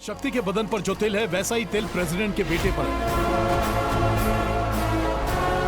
शक्ति के बदन पर जो तिल है वैसा ही तिल प्रेसिडेंट के बेटे पर है।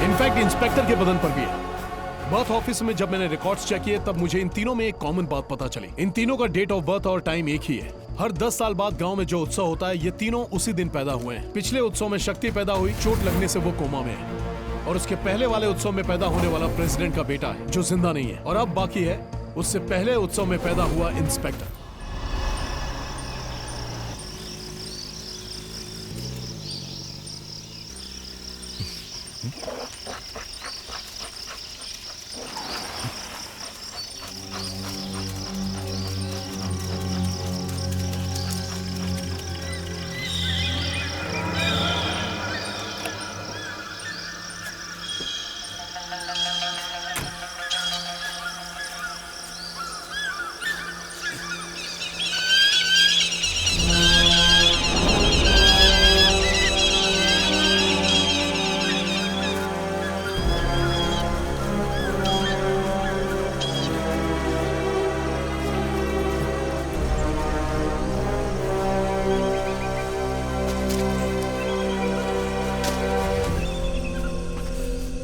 इनफैक्ट इंस्पेक्टर के बदन पर भी है। बर्थ ऑफिस में जब मैंने रिकॉर्ड्स चेक किए तब मुझे इन तीनों में एक कॉमन बात पता चली। इन तीनों का डेट ऑफ बर्थ और टाइम एक ही है। हर 10 साल बाद गांव में जो उत्सव होता है ये तीनों उसी दिन पैदा हुए हैं। पिछले उत्सव में शक्ति पैदा हुई, चोट लगने से वो कोमा में है। और उसके पहले वाले उत्सव में पैदा होने वाला प्रेसिडेंट का बेटा है जो जिंदा नहीं है। और अब बाकी है उससे पहले उत्सव में पैदा हुआ इंस्पेक्टर।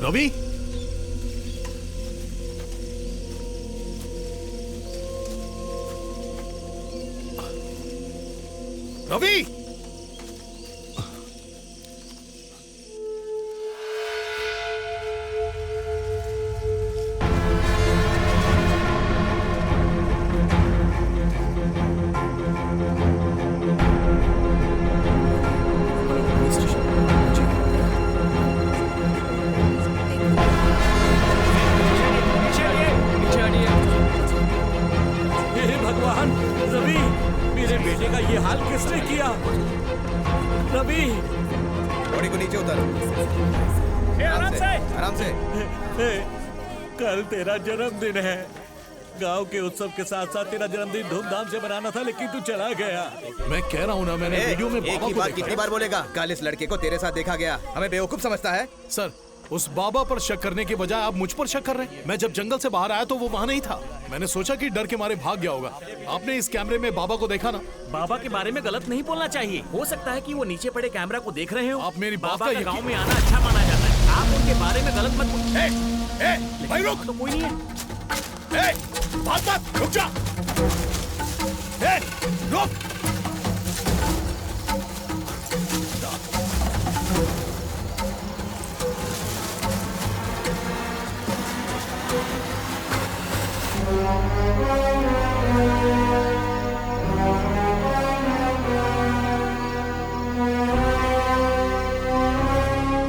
रवि, रवि, कल तेरा जन्मदिन है। गांव के उत्सव के साथ साथ तेरा जन्मदिन धूमधाम से मनाना था, लेकिन तू चला गया। मैं कह रहा हूँ ना, मैंने वीडियो में एक ही बात कितनी बार बोलेगा? कल इस लड़के को तेरे साथ देखा गया, हमें बेवकूफ समझता है? सर, उस बाबा पर शक करने के बजाय आप मुझ पर शक कर रहे हैं। मैं जब जंगल से बाहर आया तो वो वहाँ नहीं था। मैंने सोचा कि डर के मारे भाग गया होगा। आपने इस कैमरे में बाबा को देखा ना? बाबा के बारे में गलत नहीं बोलना चाहिए। हो सकता है कि वो नीचे पड़े कैमरा को देख रहे हो। आप मेरी बात बाबा का गाँव में आना अच्छा माना जाता है। आप उनके बारे में गलत मत भाई रुक, तो कोई नहीं है। बात मत, रुक जा। रुक।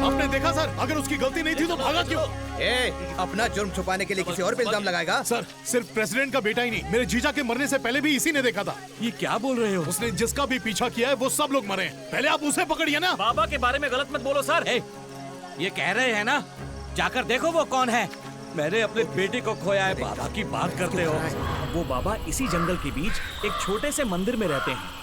आपने देखा सर, अगर उसकी गलती नहीं थी तो भागा क्यों? अपना जुर्म छुपाने के लिए किसी और पे इल्जाम लगाएगा? सर, सिर्फ प्रेसिडेंट का बेटा ही नहीं, मेरे जीजा के मरने से पहले भी इसी ने देखा था। ये क्या बोल रहे हो? उसने जिसका भी पीछा किया है वो सब लोग मरे हैं। पहले आप उसे पकड़िए ना। बाबा के बारे में गलत मत बोलो सर। ये कह रहे हैं ना, जाकर देखो वो कौन है। मैंने अपने बेटे को खोया है, बाबा की बात करते हो। वो बाबा इसी जंगल के बीच एक छोटे से मंदिर में रहते हैं।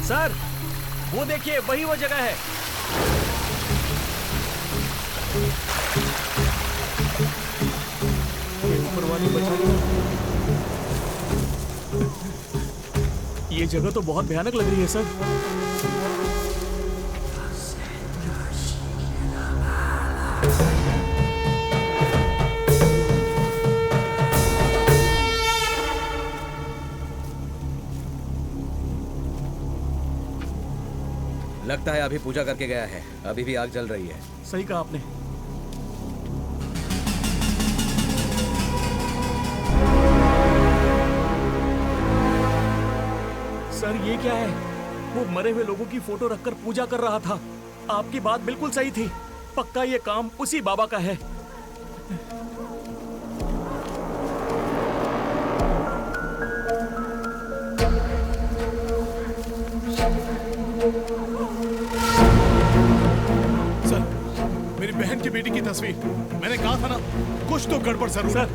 सर, वो देखिए, वही वो जगह है। ऊपर वाली ये जगह तो बहुत भयानक लग रही है सर। लगता है अभी पूजा करके गया है। अभी भी आग जल रही है। सही कहा आपने। सर, ये क्या है? वो मरे हुए लोगों की फोटो रखकर पूजा कर रहा था। आपकी बात बिल्कुल सही थी। पक्का ये काम उसी बाबा का है। मेरी बहन की बेटी की तस्वीर। मैंने कहा था ना, कुछ तो गड़बड़ जरूर। सर,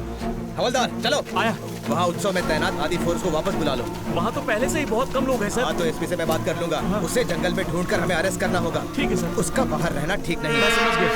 हवलदार चलो। आया। वहाँ उत्सव में तैनात आदि फोर्स को वापस बुला लो। वहाँ तो पहले से ही बहुत कम लोग हैं सर। हाँ तो एसपी से मैं बात कर लूंगा। उसे जंगल में ढूंढकर हमें अरेस्ट करना होगा। ठीक है सर। उसका बाहर रहना ठीक नहीं मैं है। समझ गया।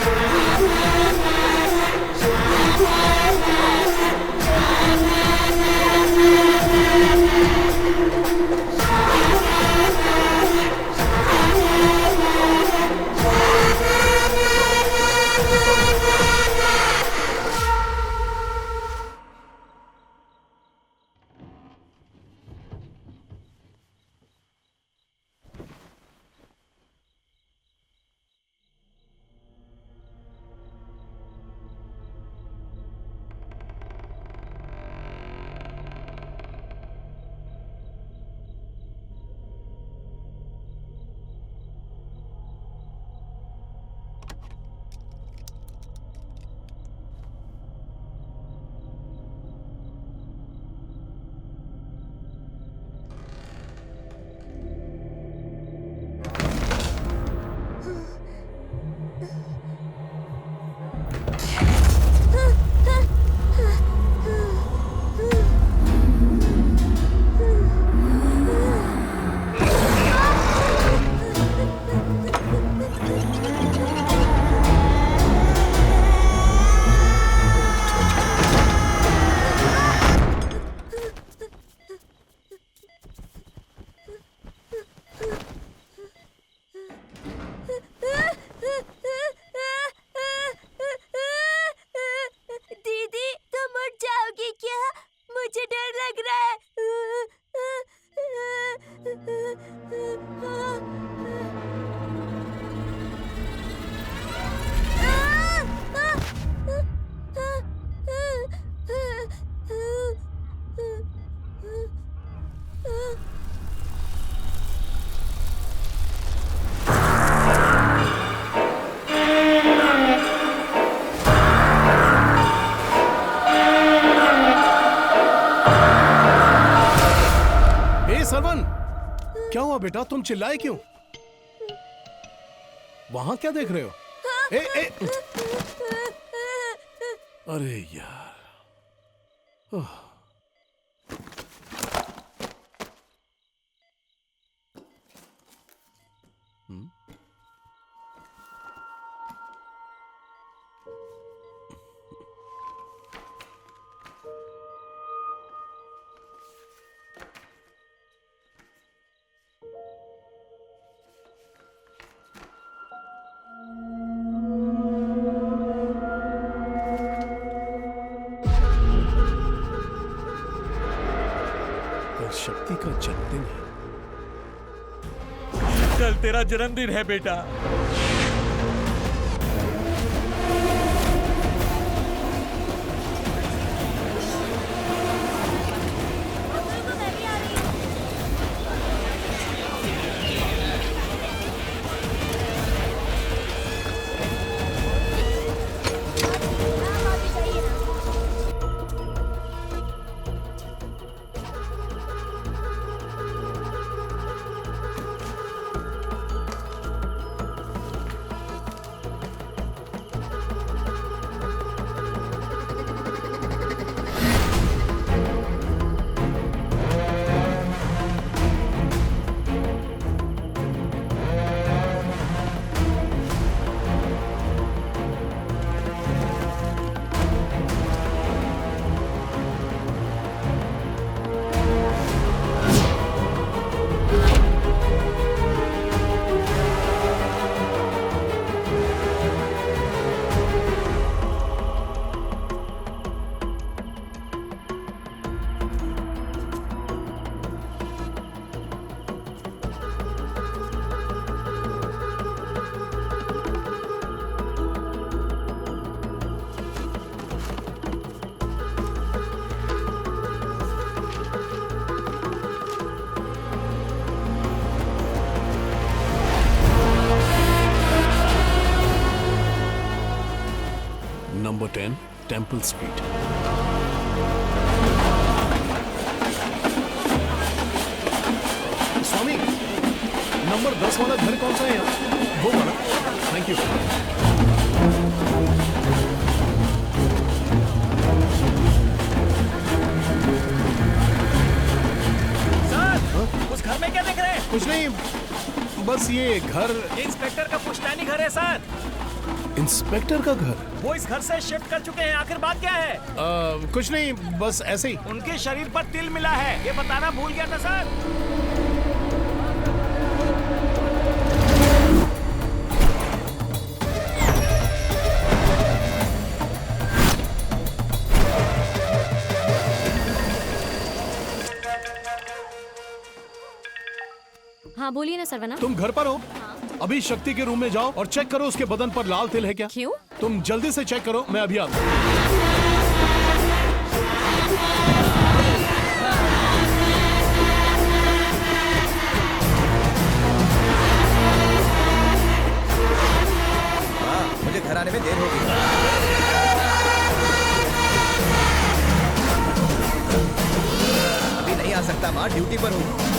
दीदी तुम उठ जाओगी क्या? मुझे डर लग रहा है। सरवन, क्या हुआ बेटा? तुम चिल्लाए क्यों? वहां क्या देख रहे हो? ए, अरे यार। ओह। शक्ति का जन्मदिन है। कल तेरा जन्मदिन है बेटा। Number 10 temple street. Swami, number 10 वाला घर कौन सा है यहाँ? वो वाला। Thank you. घर में क्या देख रहे हैं? कुछ नहीं, बस ये घर। ये इंस्पेक्टर का पुश्तैनी घर है सर। इंस्पेक्टर का घर? वो इस घर से शिफ्ट कर चुके हैं। आखिर बात क्या है? कुछ नहीं, बस ऐसे ही। उनके शरीर पर तिल मिला है, ये बताना भूल गया था सर। हाँ बोलिए ना सरवना। तुम घर पर हो? अभी शक्ति के रूम में जाओ और चेक करो उसके बदन पर लाल तिल है क्या। क्यों? तुम जल्दी से चेक करो, मैं अभी आता हूँ। हाँ, मुझे घर आने में देर होगी। अभी नहीं आ सकता माँ, ड्यूटी पर हूँ।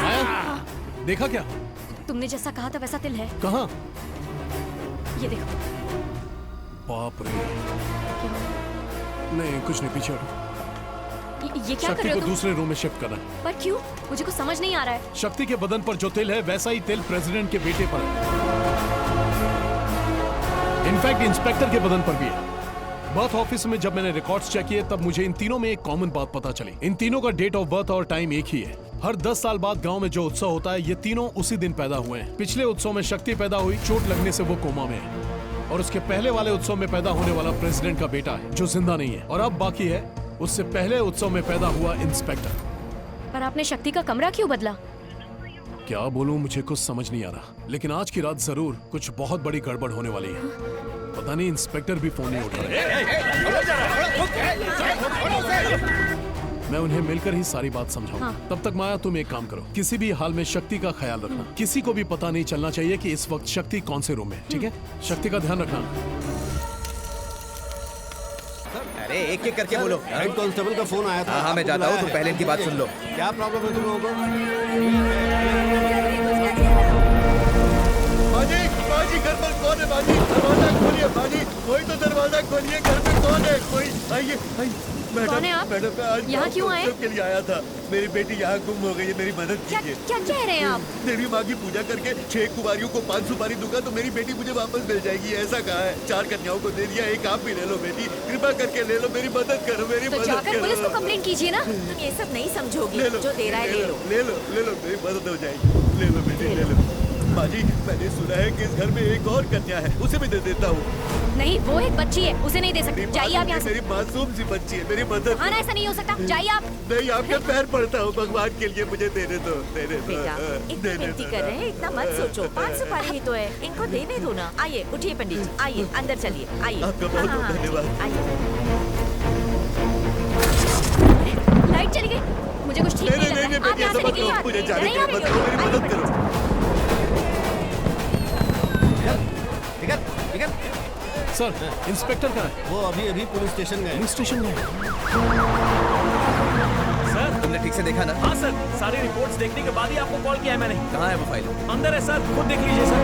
आया? देखा क्या? तुमने जैसा कहा था वैसा तिल है। कहाँ? ये देखो। बाप रे। नहीं, कुछ नहीं, पीछे हटो। ये क्या कर शक्ति रहे को हो तुम? दूसरे रूम में शिफ्ट करना है। पर क्यों? मुझे कुछ समझ नहीं आ रहा है। शक्ति के बदन पर जो तिल है वैसा ही तिल प्रेसिडेंट के बेटे पर है। इनफैक्ट इंस्पेक्टर के बदन पर भी है। बर्थ ऑफिस में जब मैंने रिकॉर्ड्स चेक किए तब मुझे इन तीनों में एक कॉमन बात पता चली। इन तीनों का डेट ऑफ बर्थ और टाइम एक ही है। हर 10 साल बाद गांव में जो उत्सव होता है ये तीनों उसी दिन पैदा हुए हैं। पिछले उत्सव में शक्ति पैदा हुई, चोट लगने से वो कोमा में है। और उसके पहले वाले उत्सव में पैदा होने वाला प्रेसिडेंट का बेटा है जो जिंदा नहीं है। और अब बाकी है उससे पहले उत्सव में पैदा हुआ इंस्पेक्टर। पर आपने शक्ति का कमरा क्यों बदला? क्या बोलूं, मुझे कुछ समझ नहीं आ रहा। लेकिन आज की रात जरूर कुछ बहुत बड़ी गड़बड़ होने वाली है। पता नहीं इंस्पेक्टर भी फोन नहीं उठा रहे। मैं उन्हें मिलकर ही सारी बात समझाऊंगा। हाँ। तब तक माया तुम एक काम करो, किसी भी हाल में शक्ति का ख्याल रखना। किसी को भी पता नहीं चलना चाहिए कि इस वक्त शक्ति कौन से रूम में है, ठीक है? शक्ति का ध्यान रखना। अरे एक एक करके बोलो। हेड कांस्टेबल का फोन आया था। हाँ, मैं जाता हूँ, तुम पहले इनकी बात सुन लो। क्या प्रॉब्लम है तुम लोगों को? बाजी घर पर कौन है? बाजी दरवाजा खोलिए। बाजी कोई तो दरवाजा खोलिए, घर में कौन है? कोई आइए आइए। कौन है आप? मैडम, मैं आज यहाँ क्यों आए? के लिए आया था। मेरी बेटी यहाँ गुम हो गई है, मेरी मदद क्या कीजिए। क्या कह रहे हैं आप? देवी माँ की पूजा करके 6 कुमारियों को 5 सुपारी दूंगा तो मेरी बेटी मुझे वापस मिल जाएगी, ऐसा कहा है। 4 कन्याओं को दे दिया, एक आप भी ले लो बेटी, कृपा करके ले लो, मेरी मदद करो, मेरी तो मदद जाकर पुलिस को करो। कंप्लेंट कीजिए ना। तुम ये सब नहीं समझोगी। ले लो, जो दे रहा है ले लो। ले लो, मेरी मदद हो जाएगी। ले लो बेटी, ले लो। बाजी, मैंने सुना है कि इस घर में एक और कन्या है, उसे भी दे देता हूँ। नहीं, वो एक बच्ची है, उसे नहीं दे सकते। जाइए आप यहाँ से। मेरी मासूम सी बच्ची है, मेरी मदद। हाँ ना, ऐसा नहीं हो सकता। जाइए आप। नहीं, आपके पैर पड़ता हूँ, भगवान के लिए मुझे देने दो, देने दो। बेटा इतना विनती कर रहे हैं, इतना मत सोचो। 5 सुपारी ही तो है, इनको देने दो ना। आइए उठिए पंडित जी, आइए अंदर चलिए, आइए। आपका बहुत हाँ, हाँ, धन्यवाद। आइए। लाइट चली गई। मुझे कुछ ठीक नहीं नहीं नहीं लग नहीं, रहा। आप बेटी यहाँ ऐसा से मत निकलिए। करो, मुझे जाने नहीं, के आप मत करो, मेरी मदद करो। सर, इंस्पेक्टर कहाँ है? वो अभी अभी पुलिस स्टेशन गए। पुलिस स्टेशन में है। सर, तुमने ठीक से देखा ना? हाँ सर, सारी रिपोर्ट्स देखने के बाद ही आपको कॉल किया है मैंने। कहाँ है वो फाइल? अंदर है सर, खुद देख लीजिए सर।